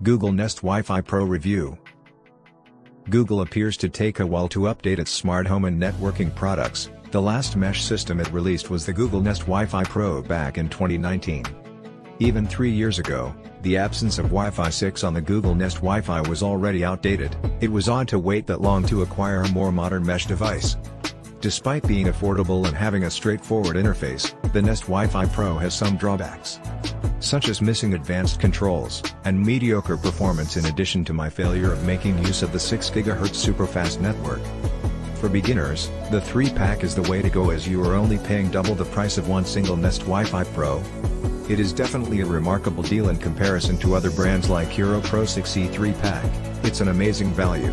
Google Nest Wi-Fi Pro Review. Google appears to take a while to update its smart home and networking products. The last mesh system it released was the Google Nest Wi-Fi Pro back in 2019. Even 3 years ago, the absence of Wi-Fi 6 on the Google Nest Wi-Fi was already outdated. It was odd to wait that long to acquire a more modern mesh device. Despite being affordable and having a straightforward interface, the Nest Wi-Fi Pro has some drawbacks, such as missing advanced controls, and mediocre performance in addition to my failure of making use of the 6 GHz superfast network. For beginners, the 3-pack is the way to go as you are only paying double the price of one single Nest Wi-Fi Pro. It is definitely a remarkable deal in comparison to other brands like Hero Pro 6e 3-pack, it's an amazing value.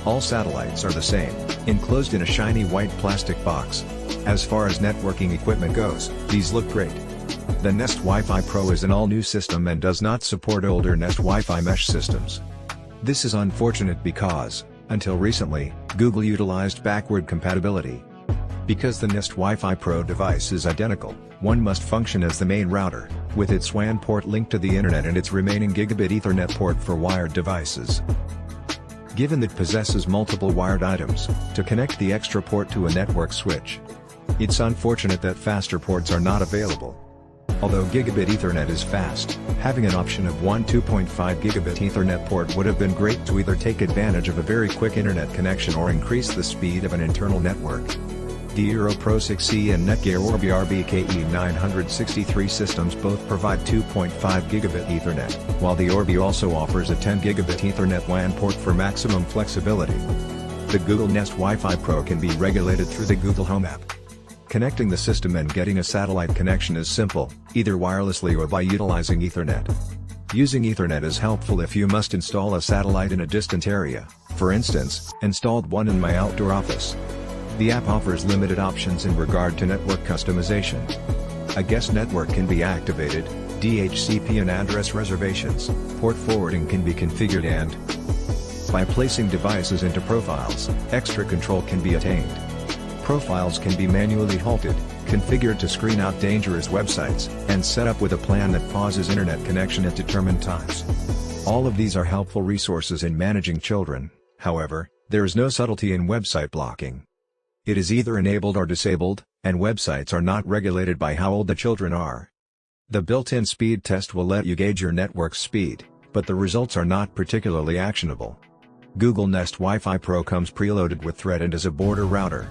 All satellites are the same, enclosed in a shiny white plastic box. As far as networking equipment goes, these look great. The Nest Wi-Fi Pro is an all-new system and does not support older Nest Wi-Fi mesh systems. This is unfortunate because, until recently, Google utilized backward compatibility. Because the Nest Wi-Fi Pro device is identical, one must function as the main router, with its WAN port linked to the internet and its remaining gigabit Ethernet port for wired devices. Given that it possesses multiple wired items, to connect the extra port to a network switch, it's unfortunate that faster ports are not available. Although gigabit Ethernet is fast, having an option of one 2.5 gigabit Ethernet port would have been great to either take advantage of a very quick internet connection or increase the speed of an internal network. The Hero Pro 6e and Netgear Orbi RBKE963 systems both provide 2.5 gigabit Ethernet, while the Orbi also offers a 10 gigabit Ethernet WAN port for maximum flexibility. The Google Nest Wi-Fi Pro can be regulated through the Google Home app. Connecting the system and getting a satellite connection is simple, either wirelessly or by utilizing Ethernet. Using Ethernet is helpful if you must install a satellite in a distant area. For instance, installed one in my outdoor office. The app offers limited options in regard to network customization. A guest network can be activated, DHCP and address reservations, port forwarding can be configured, and by placing devices into profiles, extra control can be attained. Profiles can be manually halted, configured to screen out dangerous websites, and set up with a plan that pauses internet connection at determined times. All of these are helpful resources in managing children. However, there is no subtlety in website blocking. It is either enabled or disabled, and websites are not regulated by how old the children are. The built-in speed test will let you gauge your network speed, but the results are not particularly actionable. Google Nest Wi-Fi Pro comes preloaded with Thread and is a border router.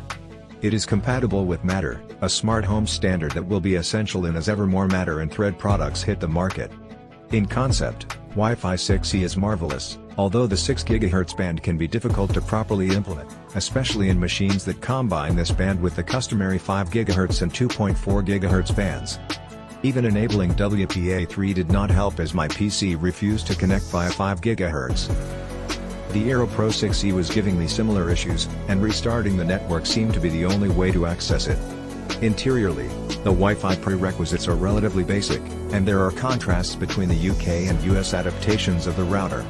It is compatible with Matter, a smart home standard that will be essential in as ever more Matter and Thread products hit the market. In concept, Wi-Fi 6E is marvelous, although the 6 GHz band can be difficult to properly implement, especially in machines that combine this band with the customary 5 GHz and 2.4 GHz bands. Even enabling WPA3 did not help as my PC refused to connect via 5 GHz. The Hero Pro 6e was giving me similar issues, and restarting the network seemed to be the only way to access it. Interiorly, the Wi-Fi prerequisites are relatively basic, and there are contrasts between the UK and US adaptations of the router.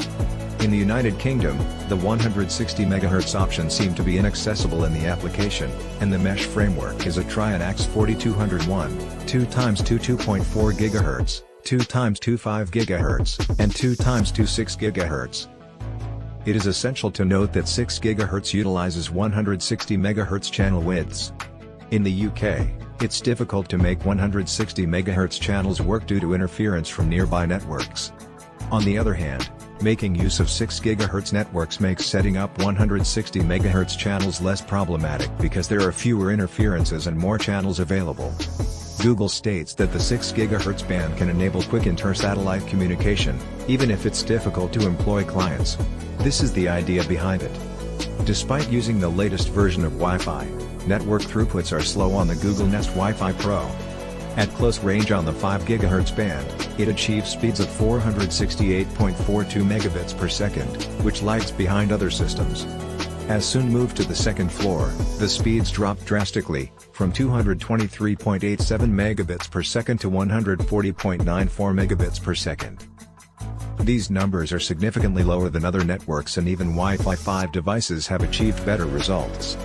In the United Kingdom, the 160 MHz option seemed to be inaccessible in the application, and the mesh framework is a Trianax 4201, 2x2 2.4 GHz, 2x2 5 GHz, and 2x2 6 GHz. It is essential to note that 6 GHz utilizes 160 MHz channel widths. In the UK, it's difficult to make 160 MHz channels work due to interference from nearby networks. On the other hand, making use of 6 GHz networks makes setting up 160 MHz channels less problematic because there are fewer interferences and more channels available. Google states that the 6 GHz band can enable quick inter-satellite communication, even if it's difficult to employ clients. This is the idea behind it. Despite using the latest version of Wi-Fi, network throughputs are slow on the Google Nest Wi-Fi Pro. At close range on the 5 GHz band, it achieves speeds of 468.42 megabits per second, which lags behind other systems. As soon moved to the second floor, the speeds dropped drastically, from 223.87 megabits per second to 140.94 megabits per second. These numbers are significantly lower than other networks, and even Wi-Fi 5 devices have achieved better results.